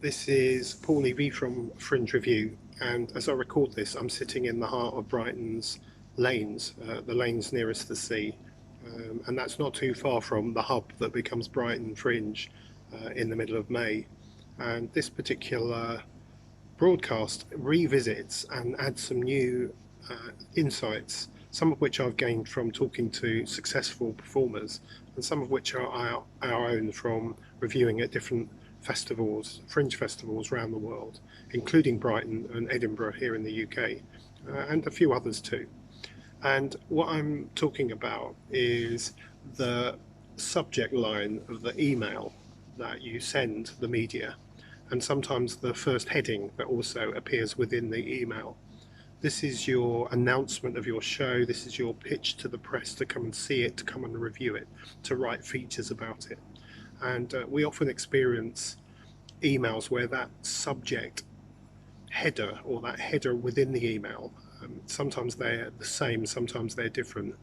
This is Paul Levy from Fringe Review, and as I record this, I'm sitting in the heart of Brighton's lanes, the lanes nearest the sea, and that's not too far from the hub that becomes Brighton Fringe in the middle of May. And this particular broadcast revisits and adds some new insights, some of which I've gained from talking to successful performers, and some of which are our own from reviewing at different festivals, fringe festivals around the world, including Brighton and Edinburgh here in the UK, and a few others too. And what I'm talking about is the subject line of the email that you send the media, and sometimes the first heading that also appears within the email. This is your announcement of your show. This is your pitch to the press to come and see it, to come and review it, to write features about it. And we often experience emails where that subject header or that header within the email, sometimes they're the same, sometimes they're different,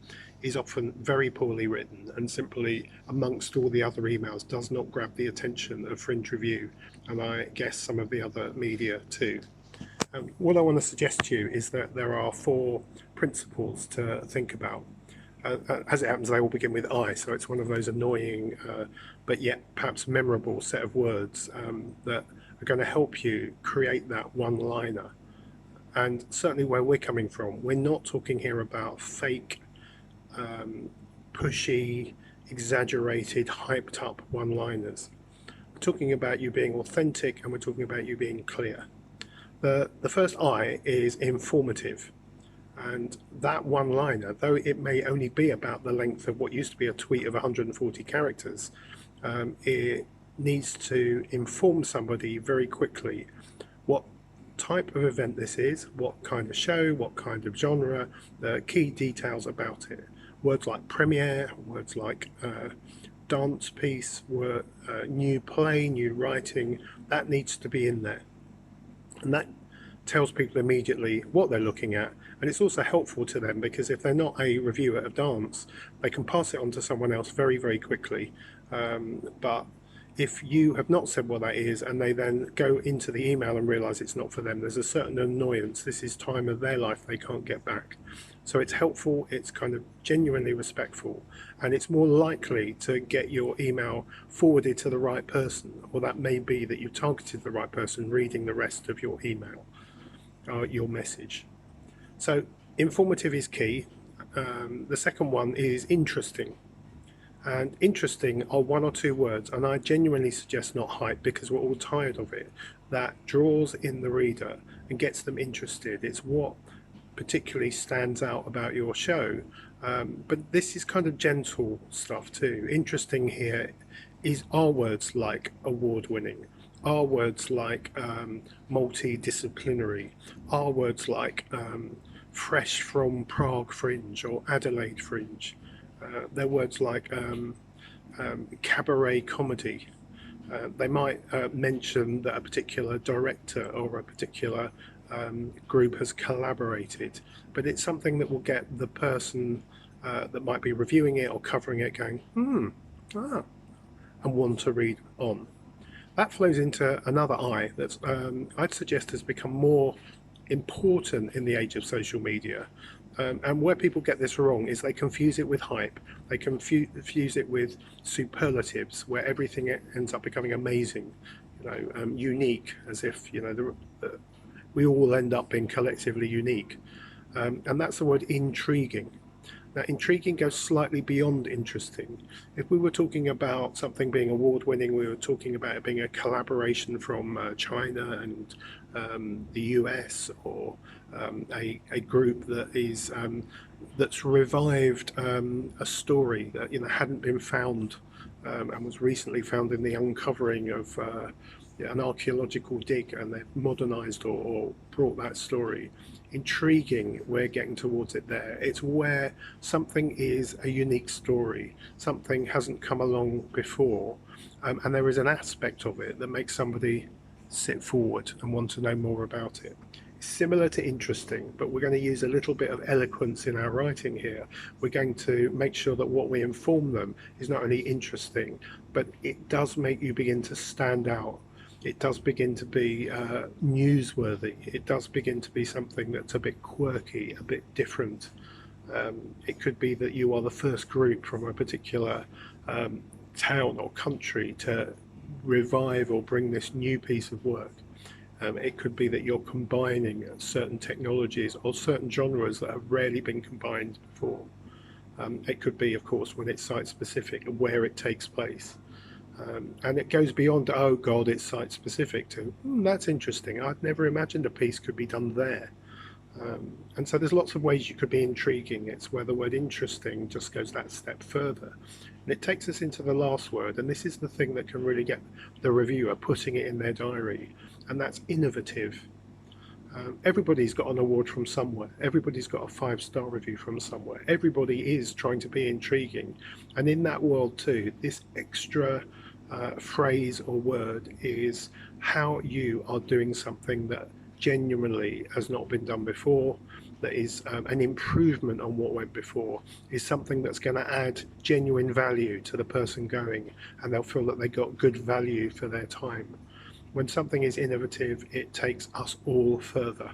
is often very poorly written and simply amongst all the other emails does not grab the attention of Fringe Review, and I guess some of the other media too. What I want to suggest to you is that there are 4 principles to think about. As it happens, they all begin with I, so it's one of those annoying but yet perhaps memorable set of words that are going to help you create that one-liner. And certainly where we're coming from, we're not talking here about fake, pushy, exaggerated, hyped up one-liners. We're talking about you being authentic, and we're talking about you being clear. The first I is informative. And that one-liner, though it may only be about the length of what used to be a tweet of 140 characters, it needs to inform somebody very quickly what type of event this is, what kind of show, what kind of genre, the key details about it. Words like premiere, words like dance piece, new play, new writing, that needs to be in there. And that tells people immediately what they're looking at, and it's also helpful to them because if they're not a reviewer of dance, they can pass it on to someone else very, very quickly. But if you have not said what that is and they then go into the email and realize it's not for them, there's a certain annoyance. This is time of their life they can't get back. So it's helpful, it's kind of genuinely respectful, and it's more likely to get your email forwarded to the right person, or that may be that you targeted the right person reading the rest of your email, your message. So informative is key. The second one is interesting. And interesting are 1 or 2 words, and I genuinely suggest not hype because we're all tired of it, that draws in the reader and gets them interested. It's what particularly stands out about your show. But this is kind of gentle stuff too. Interesting here are words like award-winning, are words like multidisciplinary, are words like fresh from Prague Fringe or Adelaide Fringe. They're words like cabaret comedy. They might mention that a particular director or a particular group has collaborated, but it's something that will get the person that might be reviewing it or covering it going, and want to read on. That flows into another I that I'd suggest has become more important in the age of social media. And where people get this wrong is they confuse it with hype. They confuse it with superlatives, where everything ends up becoming amazing, unique, as if we all end up being collectively unique. And that's the word intriguing. Now, intriguing goes slightly beyond interesting. If we were talking about something being award-winning, we were talking about it being a collaboration from China and the US, or a group that is that's revived a story that hadn't been found and was recently found in the uncovering of an archaeological dig, and they've modernized or brought that story. Intriguing, we're getting towards it there. It's where something is a unique story, something hasn't come along before, and there is an aspect of it that makes somebody sit forward and want to know more about it. It's similar to interesting, but we're going to use a little bit of eloquence in our writing here. We're going to make sure that what we inform them is not only interesting, but it does make you begin to stand out. it does begin to be newsworthy. It does begin to be something that's a bit quirky, a bit different. It could be that you are the first group from a particular town or country to revive or bring this new piece of work. It could be that you're combining certain technologies or certain genres that have rarely been combined before. It could be, of course, when it's site specific, where it takes place. And it goes beyond, oh God, it's site specific, to that's interesting. I'd never imagined a piece could be done there. And so there's lots of ways you could be intriguing. It's where the word interesting just goes that step further. And it takes us into the last word, and this is the thing that can really get the reviewer putting it in their diary, and that's innovative. Everybody's got an award from somewhere. Everybody's got a 5-star review from somewhere. Everybody is trying to be intriguing. And in that world too, this extra phrase or word is how you are doing something that genuinely has not been done before, that is an improvement on what went before, is something that's going to add genuine value to the person going, and they'll feel that they got good value for their time. When something is innovative, it takes us all further.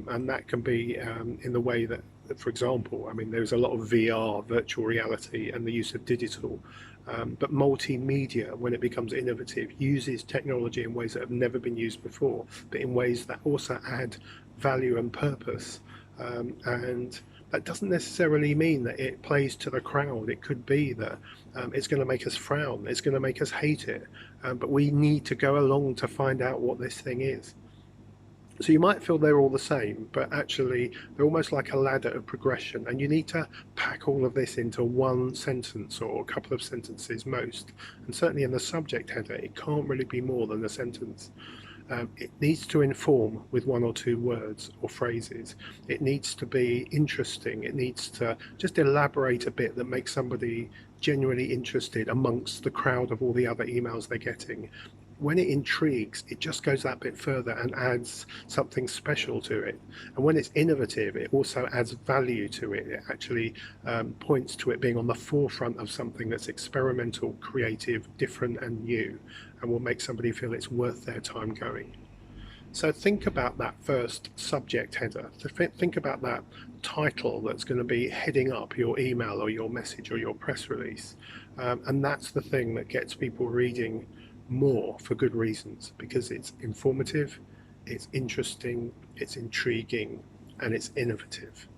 And that can be in the way that, for example, I mean, there's a lot of VR, virtual reality, and the use of digital. But multimedia, when it becomes innovative, uses technology in ways that have never been used before, but in ways that also add value and purpose. And that doesn't necessarily mean that it plays to the crowd. It could be that it's going to make us frown, it's going to make us hate it, but we need to go along to find out what this thing is. So you might feel they're all the same, but actually they're almost like a ladder of progression, and you need to pack all of this into one sentence or a couple of sentences most. And certainly in the subject header, it can't really be more than a sentence. It needs to inform with 1 or 2 words or phrases. It needs to be interesting. It needs to just elaborate a bit that makes somebody genuinely interested amongst the crowd of all the other emails they're getting. When it intrigues, it just goes that bit further and adds something special to it. And when it's innovative, it also adds value to it. It actually points to it being on the forefront of something that's experimental, creative, different and new, and will make somebody feel it's worth their time going. So think about that first subject header. Think about that title that's going to be heading up your email or your message or your press release. And that's the thing that gets people reading more for good reasons, because it's informative, it's interesting, it's intriguing, and it's innovative.